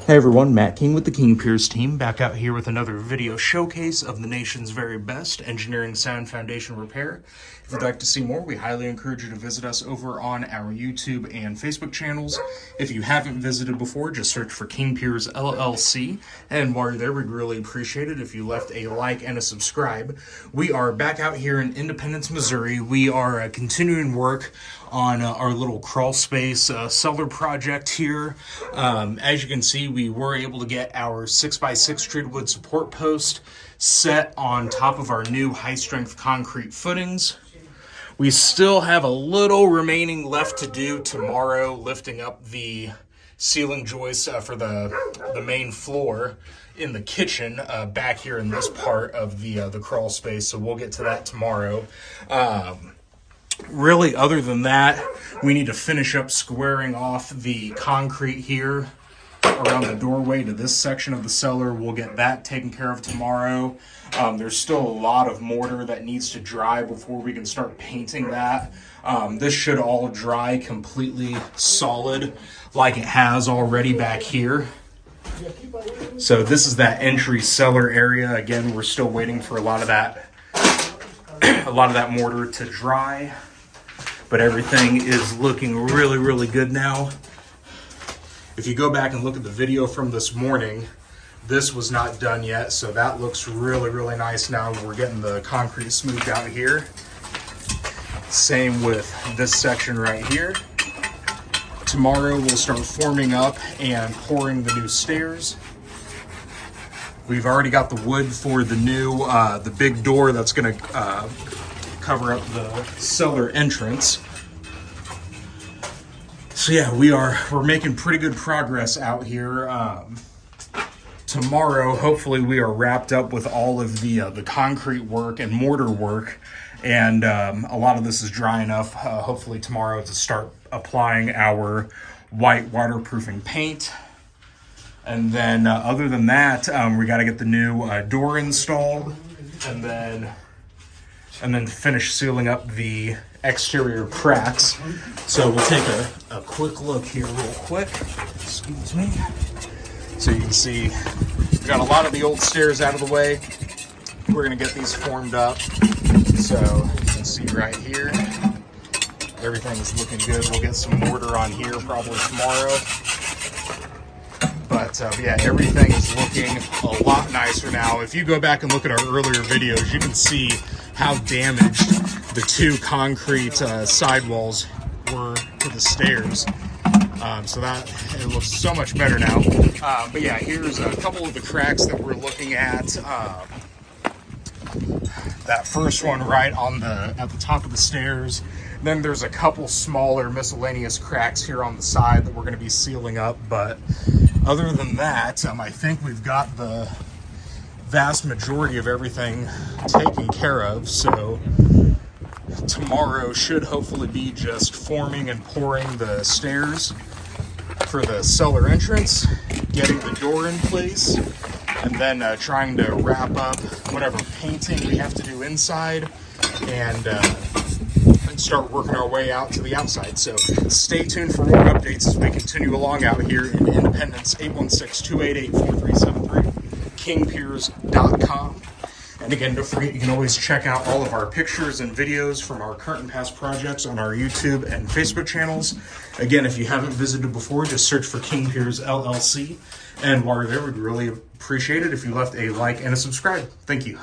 Hey everyone, Matt King with the King Piers team, back out here with another video showcase of the nation's very best engineering sound foundation repair. If you'd like to see more, we highly encourage you to visit us over on our YouTube and Facebook channels. If you haven't visited before, just search for King Piers LLC, and while you're there, we'd really appreciate it if you left a like and a subscribe. We are back out here in Independence, Missouri. We are continuing work on our little crawl space cellar project here. As you can see, we were able to get our 6x6 treated wood support post set on top of our new high-strength concrete footings. We still have a little remaining left to do tomorrow, lifting up the ceiling joists for the main floor in the kitchen back here in this part of the crawl space. So we'll get to that tomorrow. Really, other than that, we need to finish up squaring off the concrete here around the doorway to this section of the cellar. We'll get that taken care of tomorrow. There's still a lot of mortar that needs to dry before we can start painting that. This should all dry completely solid like it has already back here. So this is that entry cellar area. Again, we're still waiting for a lot of that mortar to dry. But everything is looking really, really good now. If you go back and look at the video from this morning, this was not done yet, so that looks really, really nice now. We're getting the concrete smoothed out here. Same with this section right here. Tomorrow we'll start forming up and pouring the new stairs. We've already got the wood for the new, the big door that's gonna cover up the cellar entrance. So yeah, we're making pretty good progress out here. Tomorrow, hopefully, we are wrapped up with all of the concrete work and mortar work, and a lot of this is dry enough. Hopefully tomorrow to start applying our white waterproofing paint. And then other than that, we got to get the new door installed, and then finish sealing up the exterior cracks. So we'll take a quick look here real quick. Excuse me. So you can see we got a lot of the old stairs out of the way. We're gonna get these formed up. So you can see right here, everything's looking good. We'll get some mortar on here probably tomorrow. But yeah, everything is looking a lot nicer now. If you go back and look at our earlier videos, you can see how damaged the two concrete sidewalls were to the stairs. So that it looks so much better now. But yeah, here's a couple of the cracks that we're looking at. That first one right at the top of the stairs. Then there's a couple smaller miscellaneous cracks here on the side that we're going to be sealing up. But other than that, I think we've got the vast majority of everything taken care of. So tomorrow should hopefully be just forming and pouring the stairs for the cellar entrance, getting the door in place, and then trying to wrap up whatever painting we have to do inside, and start working our way out to the outside. So stay tuned for more updates as we continue along out here in Independence. 816-288-4373, kingpiers.com. And again, don't forget, you can always check out all of our pictures and videos from our current and past projects on our YouTube and Facebook channels. Again, if you haven't visited before, just search for King Piers LLC. And while you're there, we'd really appreciate it if you left a like and a subscribe. Thank you.